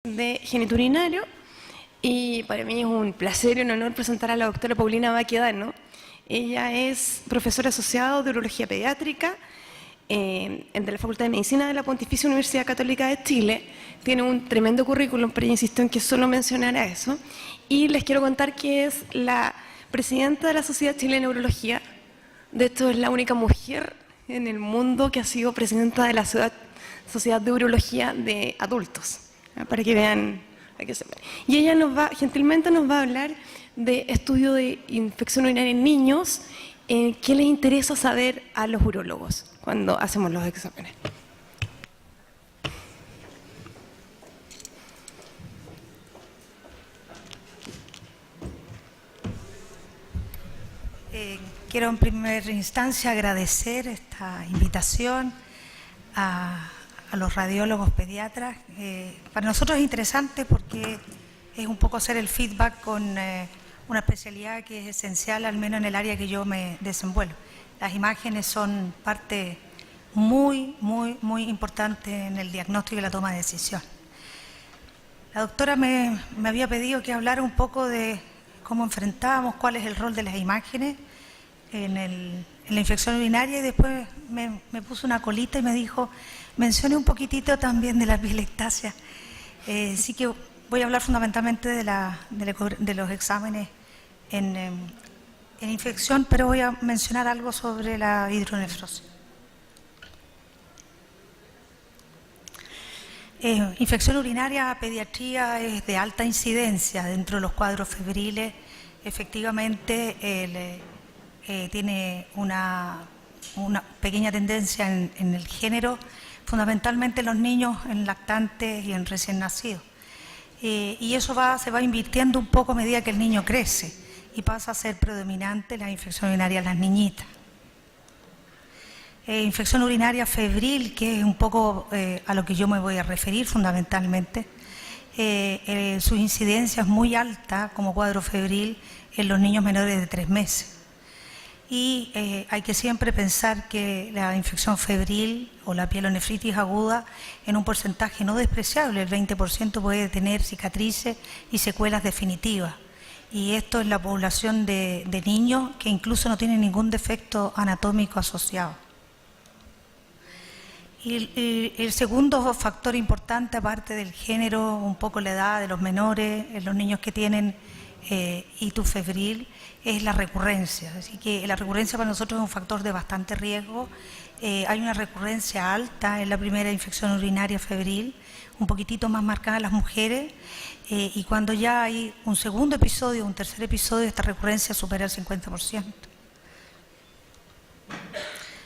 De Geniturinario, y para mí es un placer y un honor presentar a la doctora Paulina Baquedano. Ella es profesora asociada de Urología Pediátrica de la Facultad de Medicina de la Pontificia Universidad Católica de Chile. Tiene un tremendo currículum, pero insisto en que solo mencionara eso. Y les quiero contar que es la presidenta de la Sociedad Chilena de Urología. De hecho, es la única mujer en el mundo que ha sido presidenta de la Sociedad de Urología de Adultos. Para que vean a qué se ve. Y ella gentilmente nos va a hablar de estudio de infección urinaria en niños, qué les interesa saber a los urólogos cuando hacemos los exámenes. Quiero en primera instancia agradecer esta invitación a los radiólogos pediatras. Para nosotros es interesante porque es un poco hacer el feedback con una especialidad que es esencial, al menos en el área que yo me desenvuelvo. Las imágenes son parte muy importante en el diagnóstico y la toma de decisión. La doctora me había pedido que hablara un poco de cómo enfrentábamos, cuál es el rol de las imágenes en la infección urinaria, y después me puso una colita y me dijo: mencione un poquitito también de la epilactasia. Sí que voy a hablar fundamentalmente de los exámenes en infección, pero voy a mencionar algo sobre la hidronefrosis. Infección urinaria, pediatría es de alta incidencia dentro de los cuadros febriles. Efectivamente, tiene una pequeña tendencia en el género, fundamentalmente en los niños, en lactantes y en recién nacidos. Y eso se va invirtiendo un poco a medida que el niño crece y pasa a ser predominante la infección urinaria en las niñitas. Infección urinaria febril, que es un poco a lo que yo me voy a referir fundamentalmente. Su incidencia es muy alta como cuadro febril en los niños menores de 3 meses. Y hay que siempre pensar que la infección febril o la pielonefritis aguda, en un porcentaje no despreciable, el 20%, puede tener cicatrices y secuelas definitivas. Y esto es la población de niños que incluso no tienen ningún defecto anatómico asociado. Y el segundo factor importante, aparte del género, un poco la edad de los menores, los niños que tienen ictus febril, es la recurrencia. Así que la recurrencia para nosotros es un factor de bastante riesgo. Hay una recurrencia alta en la primera infección urinaria febril, un poquitito más marcada en las mujeres, y cuando ya hay un segundo episodio, un tercer episodio, esta recurrencia supera el 50%.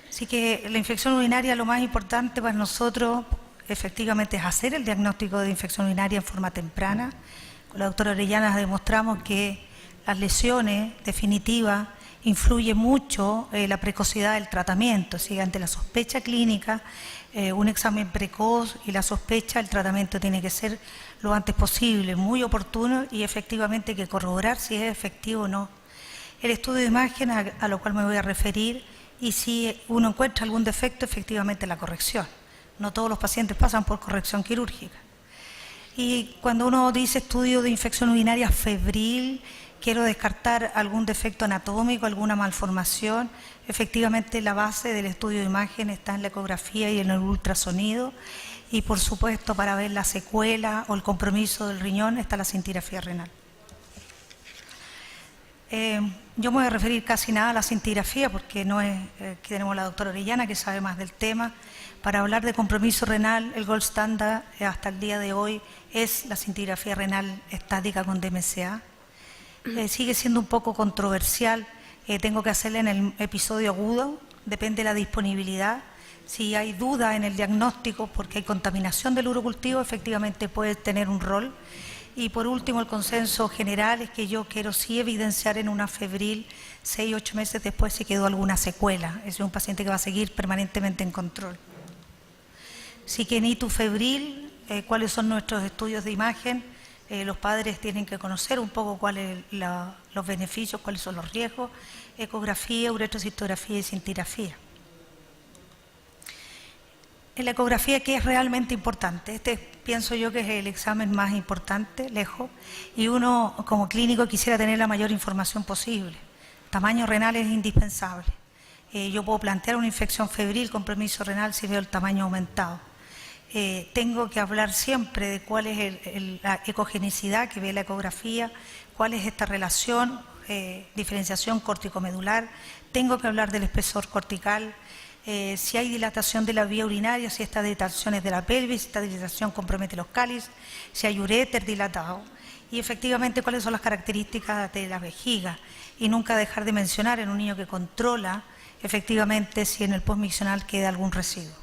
Así que la infección urinaria, lo más importante para nosotros efectivamente es hacer el diagnóstico de infección urinaria en forma temprana. Con la doctora Orellana demostramos que las lesiones definitivas influye mucho la precocidad del tratamiento. ¿Sí? Ante la sospecha clínica, un examen precoz y la sospecha, el tratamiento tiene que ser lo antes posible, muy oportuno, y efectivamente hay que corroborar si es efectivo o no. El estudio de imagen, a lo cual me voy a referir, y si uno encuentra algún defecto, efectivamente la corrección. No todos los pacientes pasan por corrección quirúrgica. Y cuando uno dice estudio de infección urinaria febril, quiero descartar algún defecto anatómico, alguna malformación. Efectivamente, la base del estudio de imagen está en la ecografía y en el ultrasonido. Y por supuesto, para ver la secuela o el compromiso del riñón, está la scintigrafía renal. Yo me voy a referir casi nada a la scintigrafía porque no es que tenemos a la doctora Orellana, que sabe más del tema. Para hablar de compromiso renal, el gold standard hasta el día de hoy es la scintigrafía renal estática con DMCA. Sigue siendo un poco controversial, tengo que hacerla en el episodio agudo, depende de la disponibilidad. Si hay duda en el diagnóstico porque hay contaminación del urocultivo, efectivamente puede tener un rol. Y por último, el consenso general es que yo quiero sí evidenciar en una febril 6-8 meses después si quedó alguna secuela. Es un paciente que va a seguir permanentemente en control. Así que en ictus febril, ¿cuáles son nuestros estudios de imagen? Los padres tienen que conocer un poco cuáles los beneficios, cuáles son los riesgos: ecografía, uretrocistografía y scintigrafía. En la ecografía, ¿qué es realmente importante? Este pienso yo que es el examen más importante, lejos, y uno como clínico quisiera tener la mayor información posible. Tamaño renal es indispensable. Yo puedo plantear una infección febril con permiso renal si veo el tamaño aumentado. Tengo que hablar siempre de cuál es la ecogenicidad que ve la ecografía, cuál es esta relación, diferenciación córtico-medular. Tengo que hablar del espesor cortical, si hay dilatación de la vía urinaria, si esta dilatación es de la pelvis, si esta dilatación compromete los cálices, si hay uréter dilatado y efectivamente cuáles son las características de la vejiga. Y nunca dejar de mencionar en un niño que controla efectivamente si en el postmiccional queda algún residuo.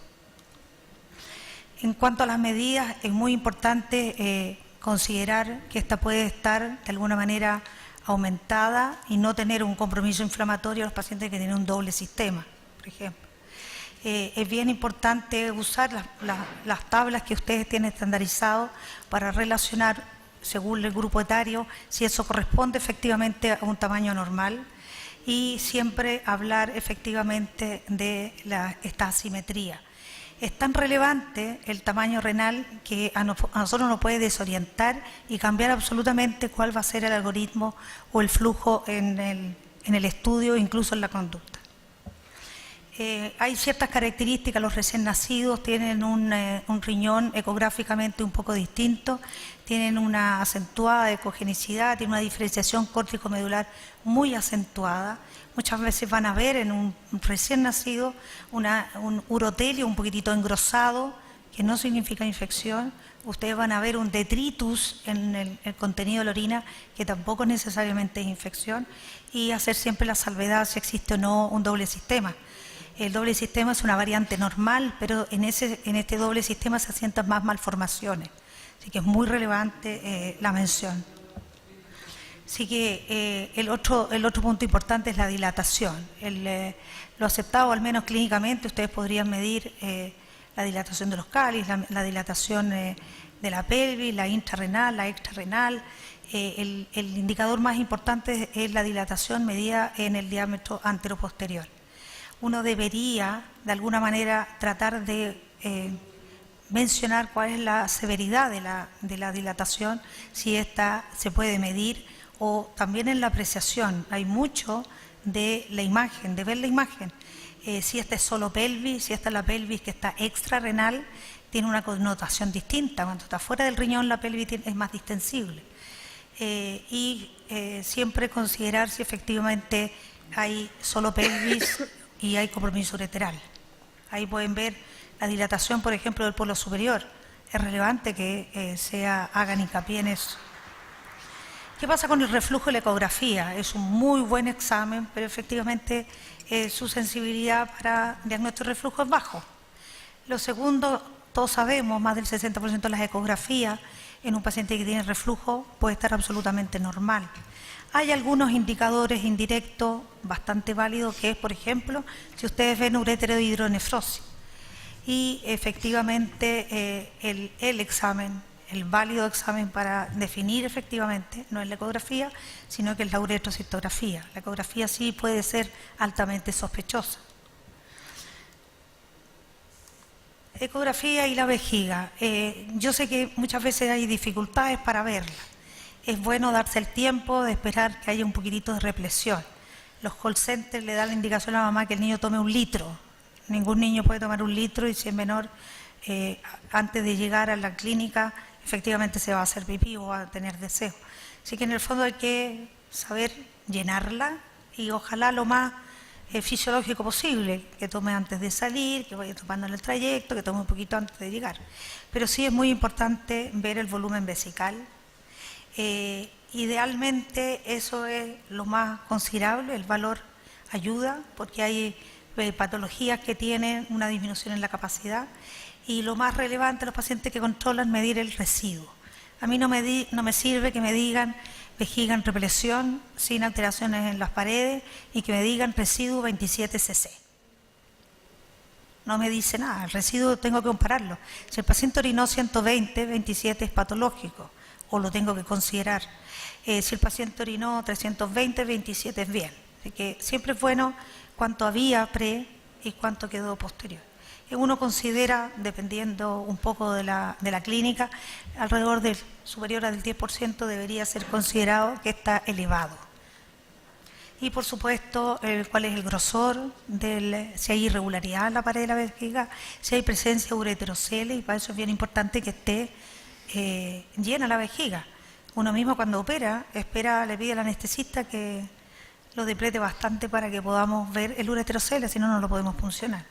En cuanto a las medidas, es muy importante considerar que esta puede estar de alguna manera aumentada y no tener un compromiso inflamatorio a los pacientes que tienen un doble sistema, por ejemplo. Es bien importante usar las tablas que ustedes tienen estandarizado para relacionar, según el grupo etario, si eso corresponde efectivamente a un tamaño normal y siempre hablar efectivamente de esta asimetría. Es tan relevante el tamaño renal que a nosotros nos puede desorientar y cambiar absolutamente cuál va a ser el algoritmo o el flujo en el estudio, incluso en la conducta. Hay ciertas características, los recién nacidos tienen un riñón ecográficamente un poco distinto, tienen una acentuada ecogenicidad, tienen una diferenciación córtico-medular muy acentuada. Muchas veces van a ver en un recién nacido un urotelio un poquitito engrosado, que no significa infección. Ustedes van a ver un detritus en el contenido de la orina, que tampoco necesariamente es infección, y hacer siempre la salvedad si existe o no un doble sistema. El doble sistema es una variante normal, pero en este doble sistema se asientan más malformaciones. Así que es muy relevante la mención. Así que el otro punto importante es la dilatación. Lo aceptado, al menos clínicamente, ustedes podrían medir la dilatación de los cálices, la dilatación de la pelvis, la intrarrenal, la extrarrenal. El indicador más importante es la dilatación medida en el diámetro anteroposterior. Uno debería, de alguna manera, tratar de mencionar cuál es la severidad de la dilatación, si esta se puede medir, o también en la apreciación. Hay mucho de la imagen, de ver la imagen. Si esta es solo pelvis, si esta es la pelvis que está extrarrenal, tiene una connotación distinta. Cuando está fuera del riñón, la pelvis es más distensible. Siempre considerar si efectivamente hay solo pelvis y hay compromiso ureteral. Ahí pueden ver la dilatación, por ejemplo, del polo superior. Es relevante que hagan hincapié en eso. ¿Qué pasa con el reflujo y la ecografía? Es un muy buen examen, pero efectivamente su sensibilidad para diagnóstico de reflujo es bajo. Lo segundo, todos sabemos, más del 60% de las ecografías en un paciente que tiene reflujo puede estar absolutamente normal. Hay algunos indicadores indirectos bastante válidos, que es, por ejemplo, si ustedes ven urétero de hidronefrosis. Y efectivamente el examen, el válido examen para definir efectivamente, no es la ecografía, sino que es la uretrocistografía. La ecografía sí puede ser altamente sospechosa. Ecografía y la vejiga. Yo sé que muchas veces hay dificultades para verla. Es bueno darse el tiempo de esperar que haya un poquitito de represión. Los call centers le dan la indicación a la mamá que el niño tome 1 litro. Ningún niño puede tomar 1 litro y si es menor, antes de llegar a la clínica, efectivamente se va a hacer pipí o va a tener deseo. Así que en el fondo hay que saber llenarla y ojalá lo más fisiológico posible, que tome antes de salir, que vaya tomando en el trayecto, que tome un poquito antes de llegar. Pero sí es muy importante ver el volumen vesical. Idealmente eso es lo más considerable, el valor ayuda porque hay patologías que tienen una disminución en la capacidad y lo más relevante los pacientes que controlan medir el residuo. A mí no me sirve que me digan vejiga en represión sin alteraciones en las paredes y que me digan residuo 27 cc. No me dice nada, el residuo tengo que compararlo. Si el paciente orinó 120, 27 es patológico o lo tengo que considerar. Si el paciente orinó 320, 27 es bien. Así que siempre es bueno cuánto había pre y cuánto quedó posterior. Uno considera, dependiendo un poco de la clínica, alrededor del superior al 10% debería ser considerado que está elevado. Y por supuesto, cuál es el grosor, si hay irregularidad en la pared de la vejiga, si hay presencia de ureterocele, y para eso es bien importante que esté llena la vejiga. Uno mismo cuando opera, le pide al anestesista que lo deplete bastante para que podamos ver el ureterocele, si no, no lo podemos funcionar.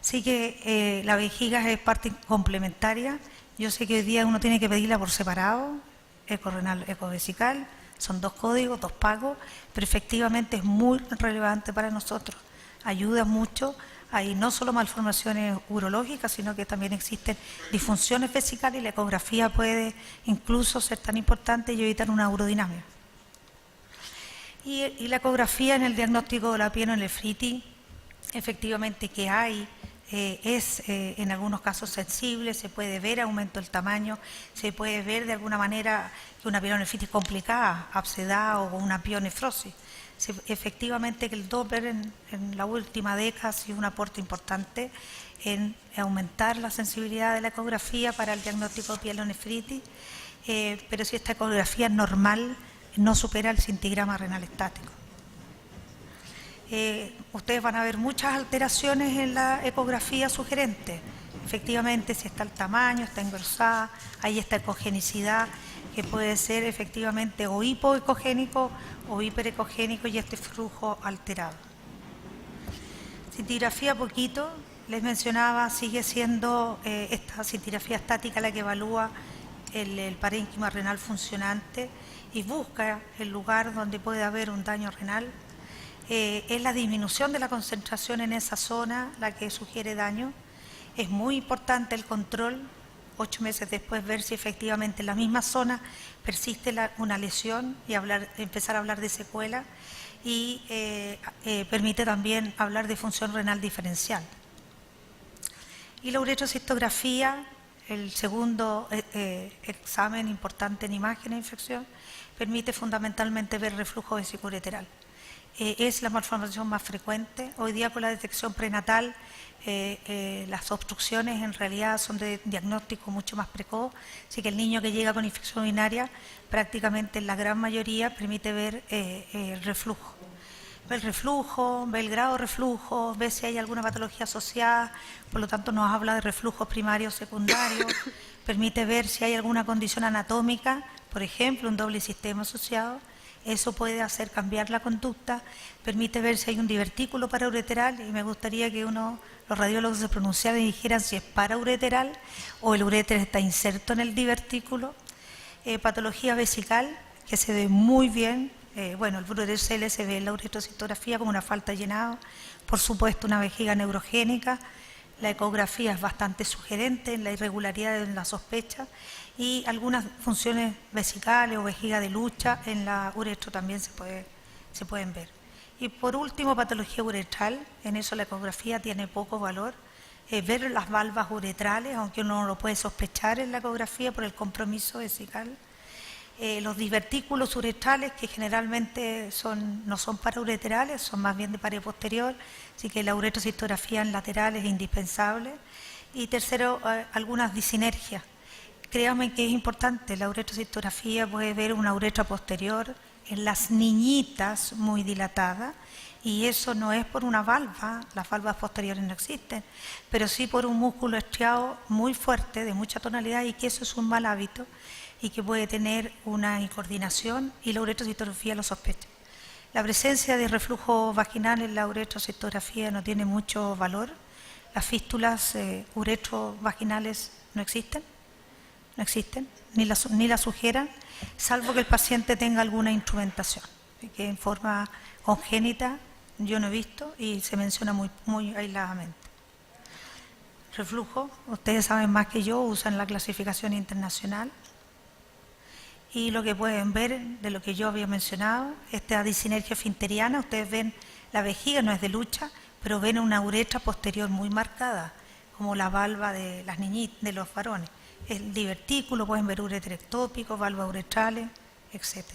Así que la vejiga es parte complementaria. Yo sé que hoy día uno tiene que pedirla por separado, ecorrenal, ecovesical, son 2 códigos, 2 pagos, pero efectivamente es muy relevante para nosotros. Ayuda mucho. Hay no solo malformaciones urológicas, sino que también existen disfunciones vesicales y la ecografía puede incluso ser tan importante y evitar una urodinamia. Y la ecografía en el diagnóstico de la pielonefritis, efectivamente que hay, es en algunos casos sensible, se puede ver aumento del tamaño, se puede ver de alguna manera que una pielonefritis complicada, abscedada o una pionefrosis. Efectivamente que el Doppler en la última década ha sido un aporte importante en aumentar la sensibilidad de la ecografía para el diagnóstico de pielonefritis, pero si esta ecografía normal no supera el centigrama renal estático. Ustedes van a ver muchas alteraciones en la ecografía sugerente. Efectivamente, si está el tamaño, está engrosada, ahí está ecogenicidad, que puede ser efectivamente o hipoecogénico o hiperecogénico y este flujo alterado. Cintigrafía poquito, les mencionaba, sigue siendo esta cintigrafía estática la que evalúa el parénquima renal funcionante y busca el lugar donde puede haber un daño renal. Es la disminución de la concentración en esa zona la que sugiere daño. Es muy importante el control, 8 meses después ver si efectivamente en la misma zona persiste una lesión y empezar a hablar de secuela, y permite también hablar de función renal diferencial. Y la uretrocistografía, el segundo examen importante en imagen e infección, permite fundamentalmente ver reflujo vesicoureteral. Es la malformación más frecuente. Hoy día con la detección prenatal las obstrucciones en realidad son de diagnóstico mucho más precoz, así que el niño que llega con infección urinaria prácticamente en la gran mayoría permite ver el reflujo. Ve el reflujo, ve el grado de reflujo, ve si hay alguna patología asociada, por lo tanto nos habla de reflujos primarios, secundarios, permite ver si hay alguna condición anatómica, por ejemplo un doble sistema asociado. Eso puede hacer cambiar la conducta, permite ver si hay un divertículo paraureteral, y me gustaría que los radiólogos se pronunciaran y dijeran si es paraureteral o el uréter está inserto en el divertículo. Patología vesical, que se ve muy bien, el ureterocele se ve en la uretrocistografía como una falta de llenado, por supuesto una vejiga neurogénica, la ecografía es bastante sugerente en la irregularidad en la sospecha, y algunas funciones vesicales o vejiga de lucha en la uretro también se pueden ver. Y por último, patología uretral, en eso la ecografía tiene poco valor. Ver las valvas uretrales, aunque uno no lo puede sospechar en la ecografía por el compromiso vesical. Los divertículos uretrales, que generalmente no son paraureterales, son más bien de pared posterior, así que la uretrocistografía en lateral es indispensable. Y tercero, algunas disinergias. Créanme que es importante, la uretrocistografía puede ver una uretra posterior en las niñitas muy dilatada, y eso no es por una valva, las valvas posteriores no existen, pero sí por un músculo estriado muy fuerte, de mucha tonalidad, y que eso es un mal hábito y que puede tener una incoordinación, y la uretrocistografía lo sospecha. La presencia de reflujo vaginal en la uretrocistografía no tiene mucho valor. Las fístulas uretrovaginales no existen, ni la sugieran, salvo que el paciente tenga alguna instrumentación, que en forma congénita yo no he visto y se menciona muy aisladamente. Reflujo, ustedes saben más que yo, usan la clasificación internacional, y lo que pueden ver de lo que yo había mencionado, esta disinergia finteriana, ustedes ven la vejiga, no es de lucha, pero ven una uretra posterior muy marcada, como la valva de las niñitas, de los varones. El divertículo, pueden ver ureter ectópico, valvas uretrales, etc.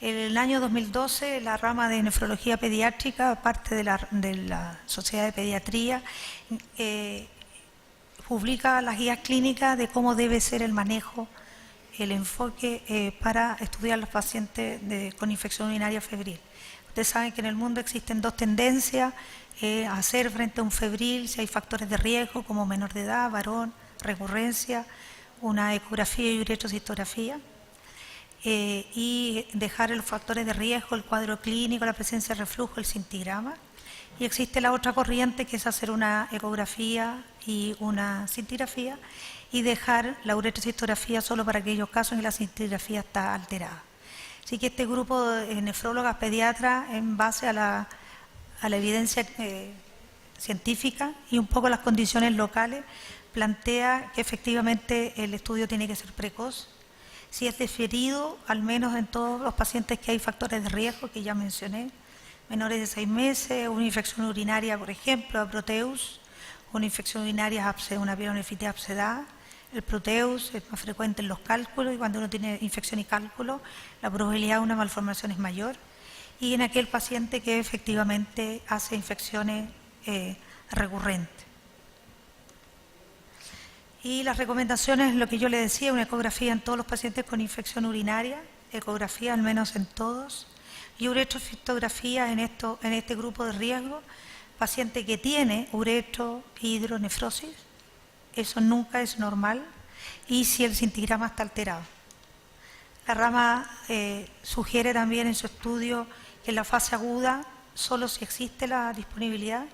En el año 2012, la rama de nefrología pediátrica, parte de la Sociedad de Pediatría, publica las guías clínicas de cómo debe ser el manejo, el enfoque para estudiar a los pacientes con infección urinaria febril. Ustedes saben que en el mundo existen dos tendencias a hacer frente a un febril, si hay factores de riesgo como menor de edad, varón, recurrencia, una ecografía y uretrocistografía. Y dejar los factores de riesgo, el cuadro clínico, la presencia de reflujo, el cintigrama. Y existe la otra corriente que es hacer una ecografía y una cintigrafía y dejar la uretrocistografía solo para aquellos casos en que la cintigrafía está alterada. Así que este grupo de nefrólogas pediatras, en base a la evidencia científica y un poco las condiciones locales, plantea que efectivamente el estudio tiene que ser precoz. Si es diferido, al menos en todos los pacientes que hay factores de riesgo que ya mencioné, menores de 6 meses, una infección urinaria, por ejemplo, a proteus, una infección urinaria, una pielonefritis abscedada. El proteus es más frecuente en los cálculos y cuando uno tiene infección y cálculo, la probabilidad de una malformación es mayor. Y en aquel paciente que efectivamente hace infecciones recurrentes. Y las recomendaciones, lo que yo le decía, una ecografía en todos los pacientes con infección urinaria, ecografía al menos en todos, y uretrocistografía en este grupo de riesgo, paciente que tiene hidronefrosis, eso nunca es normal, y si el cintigrama está alterado. La rama sugiere también en su estudio que en la fase aguda, solo si existe la disponibilidad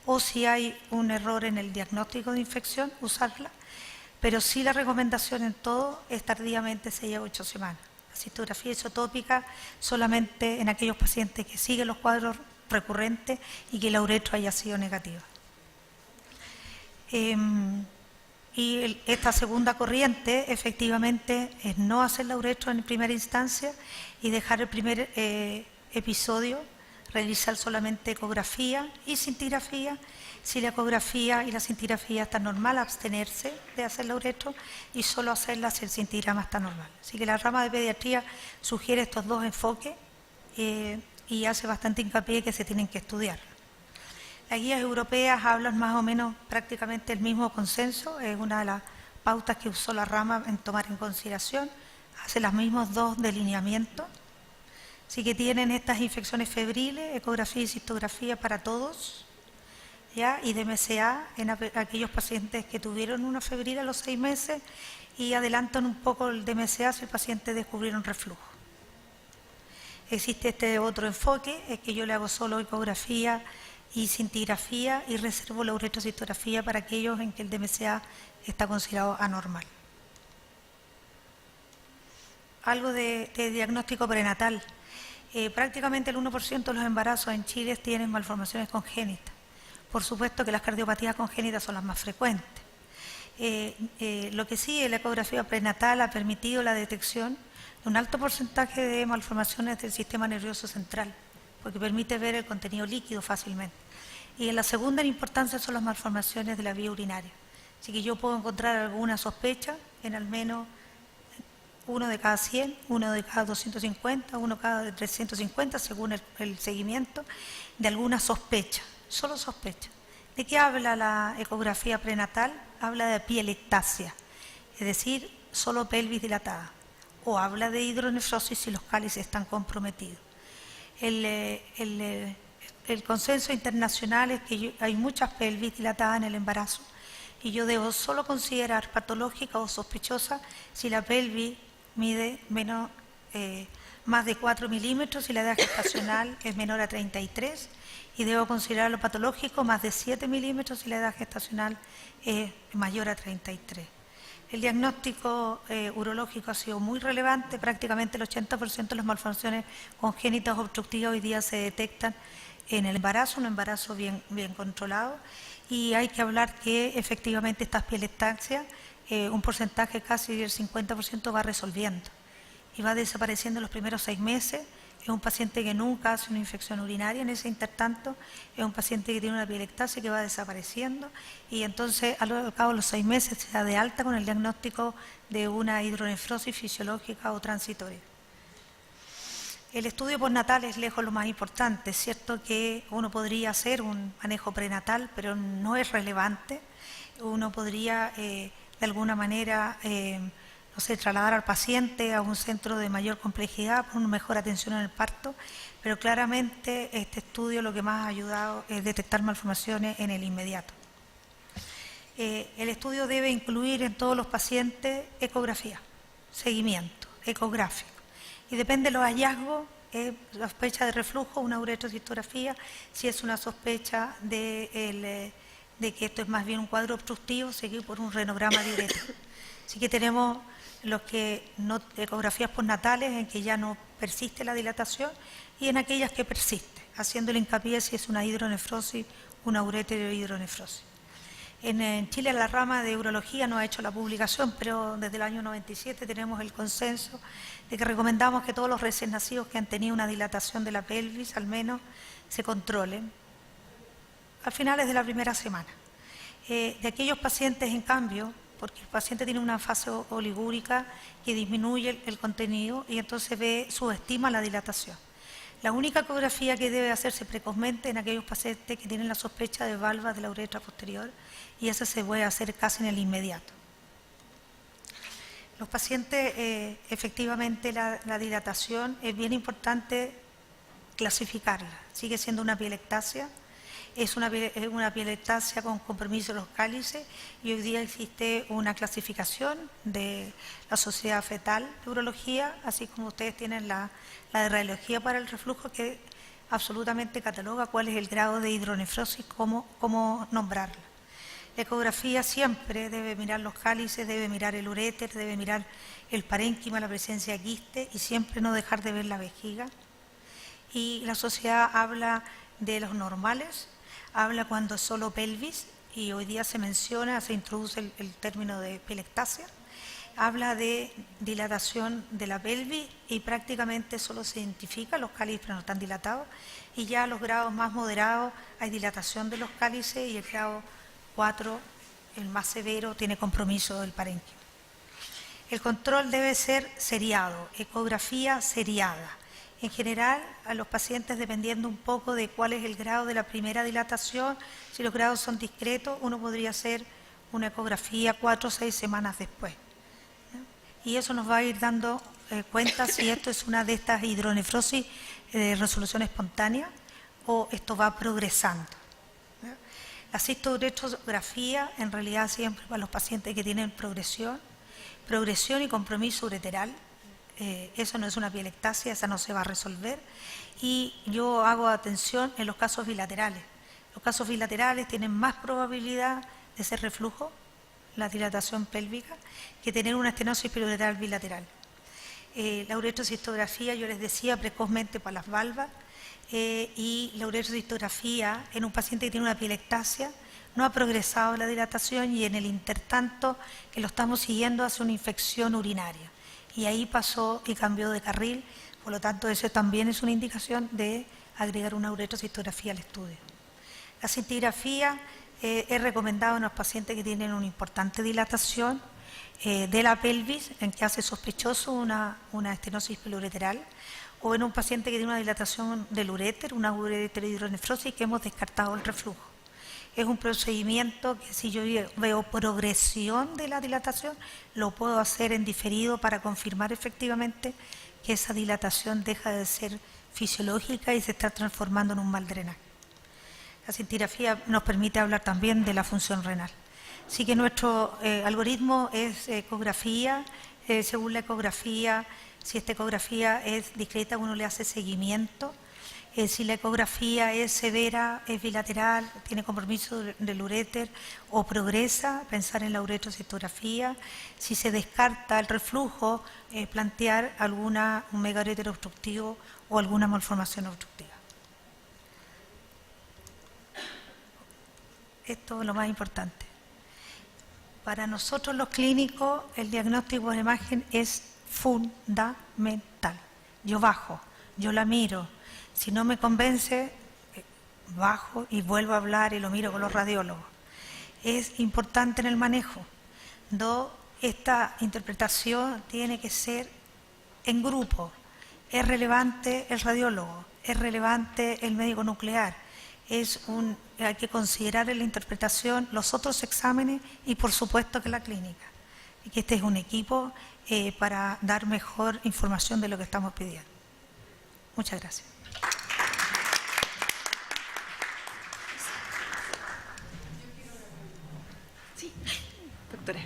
o si hay un error en el diagnóstico de infección, usarla. Pero sí la recomendación en todo es tardíamente 6 a 8 semanas. La cistografía isotópica solamente en aquellos pacientes que siguen los cuadros recurrentes y que la uretro haya sido negativa. Esta segunda corriente efectivamente es no hacer la uretro en primera instancia y dejar el primer episodio, realizar solamente ecografía y cintigrafía. Si la ecografía y la cintigrafía están normal, abstenerse de hacer la uretro y solo hacerla si el cintigrama está normal. Así que la rama de pediatría sugiere estos dos enfoques y hace bastante hincapié que se tienen que estudiar. Las guías europeas hablan más o menos prácticamente el mismo consenso, es una de las pautas que usó la rama en tomar en consideración, hace los mismos dos delineamientos. Así que tienen estas infecciones febriles, ecografía y cistografía para todos, ¿ya? Y DMCA en aquellos pacientes que tuvieron una febril a los 6 meses y adelantan un poco el DMCA si el paciente descubrieron reflujo. Existe este otro enfoque, es que yo le hago solo ecografía y cintigrafía y reservo la uretrocistografía para aquellos en que el DMCA está considerado anormal. Algo de diagnóstico prenatal. Prácticamente el 1% de los embarazos en Chile tienen malformaciones congénitas. Por supuesto que las cardiopatías congénitas son las más frecuentes. Lo que sí, la ecografía prenatal ha permitido la detección de un alto porcentaje de malformaciones del sistema nervioso central, porque permite ver el contenido líquido fácilmente. Y en la segunda en importancia son las malformaciones de la vía urinaria. Así que yo puedo encontrar alguna sospecha en al menos 1 de cada 100, 1 de cada 250, 1 cada 350, según el seguimiento, de alguna sospecha, solo sospecha. ¿De qué habla la ecografía prenatal? Habla de pielectasia, es decir, solo pelvis dilatada, o habla de hidronefrosis si los cálices están comprometidos. El consenso internacional es que hay muchas pelvis dilatadas en el embarazo y yo debo solo considerar patológica o sospechosa si la pelvis mide más de 4 milímetros y la edad gestacional es menor a 33 y debo considerarlo patológico más de 7 milímetros y la edad gestacional es mayor a 33. El diagnóstico urológico ha sido muy relevante, prácticamente el 80% de las malformaciones congénitas obstructivas hoy día se detectan en el embarazo, un embarazo bien controlado, y hay que hablar que efectivamente estas pielestaxias, un porcentaje casi del 50% va resolviendo y va desapareciendo en los primeros 6 meses. Es un paciente que nunca hace una infección urinaria en ese intertanto, es un paciente que tiene una pielectasia que va desapareciendo y entonces al cabo de los 6 meses se da de alta con el diagnóstico de una hidronefrosis fisiológica o transitoria. El estudio postnatal es lejos lo más importante. Es cierto que uno podría hacer un manejo prenatal, pero no es relevante. Uno podría, de alguna manera, no sé, trasladar al paciente a un centro de mayor complejidad, con una mejor atención en el parto, pero claramente este estudio lo que más ha ayudado es detectar malformaciones en el inmediato. El estudio debe incluir en todos los pacientes ecografía, seguimiento ecográfico. Y depende de los hallazgos, la sospecha de reflujo, una uretrocistografía, si es una sospecha de que esto es más bien un cuadro obstructivo, seguido por un renograma de uretra. Así que tenemos ecografías postnatales en que ya no persiste la dilatación y en aquellas que persiste, haciendo el hincapié si es una hidronefrosis, una ureterohidronefrosis. En Chile la rama de urología no ha hecho la publicación, pero desde el año 97 tenemos el consenso de que recomendamos que todos los recién nacidos que han tenido una dilatación de la pelvis al menos se controlen a finales de la primera semana. De aquellos pacientes, en cambio, porque el paciente tiene una fase oligúrica que disminuye el contenido y entonces subestima la dilatación. La única ecografía que debe hacerse precozmente en aquellos pacientes que tienen la sospecha de valvas de la uretra posterior, y eso se puede hacer casi en el inmediato. Los pacientes, efectivamente, la dilatación es bien importante clasificarla. Sigue siendo una pielectasia, es una pielectasia con compromiso de los cálices, y hoy día existe una clasificación de la Sociedad Fetal de Urología, así como ustedes tienen la de Radiología para el Reflujo, que absolutamente cataloga cuál es el grado de hidronefrosis, cómo nombrarla. La ecografía siempre debe mirar los cálices, debe mirar el uréter, debe mirar el parénquima, la presencia de quiste, y siempre no dejar de ver la vejiga. Y la sociedad habla de los normales, habla cuando es solo pelvis, y hoy día se introduce el término de pielectasia, habla de dilatación de la pelvis y prácticamente solo se identifica los cálices pero no están dilatados, y ya a los grados más moderados hay dilatación de los cálices, y el grado 4, el más severo, tiene compromiso del parénquima. El control debe ser seriado, ecografía seriada. En general, a los pacientes, dependiendo un poco de cuál es el grado de la primera dilatación, si los grados son discretos, uno podría hacer una ecografía 4 o 6 semanas después. Y eso nos va a ir dando cuenta si esto es una de estas hidronefrosis de resolución espontánea o esto va progresando. La cisturectografía, en realidad, siempre para los pacientes que tienen progresión y compromiso ureteral. Eso no es una pielectasia, esa no se va a resolver. Y yo hago atención en los casos bilaterales. Los casos bilaterales tienen más probabilidad de ser reflujo, la dilatación pélvica, que tener una estenosis periuretral bilateral. La uretrocistografía, yo les decía, precozmente para las valvas, y la uretrocistografía en un paciente que tiene una pielectasia no ha progresado la dilatación, y en el intertanto que lo estamos siguiendo hace una infección urinaria. Y ahí pasó y cambió de carril, por lo tanto eso también es una indicación de agregar una uretrocistografía al estudio. La cintigrafía es recomendada en los pacientes que tienen una importante dilatación de la pelvis, en que hace sospechoso una estenosis periureteral, o en un paciente que tiene una dilatación del uréter, una ureterohidronefrosis, que hemos descartado el reflujo. Es un procedimiento que, si yo veo progresión de la dilatación, lo puedo hacer en diferido para confirmar efectivamente que esa dilatación deja de ser fisiológica y se está transformando en un mal drenaje. La cintigrafía nos permite hablar también de la función renal. Así que nuestro algoritmo es ecografía. Según la ecografía, si esta ecografía es discreta, uno le hace seguimiento. Si la ecografía es severa, es bilateral, tiene compromiso del uréter o progresa, pensar en la uretrocistografía. Si se descarta el reflujo, plantear un megauréter obstructivo o alguna malformación obstructiva. Esto es lo más importante. Para nosotros los clínicos, el diagnóstico de imagen es fundamental. Yo bajo, yo la miro. Si no me convence, bajo y vuelvo a hablar y lo miro con los radiólogos. Es importante en el manejo. Esta interpretación tiene que ser en grupo. Es relevante el radiólogo, es relevante el médico nuclear, hay que considerar en la interpretación los otros exámenes y por supuesto que la clínica. Y que este es un equipo para dar mejor información de lo que estamos pidiendo. Muchas gracias. Sí, doctora.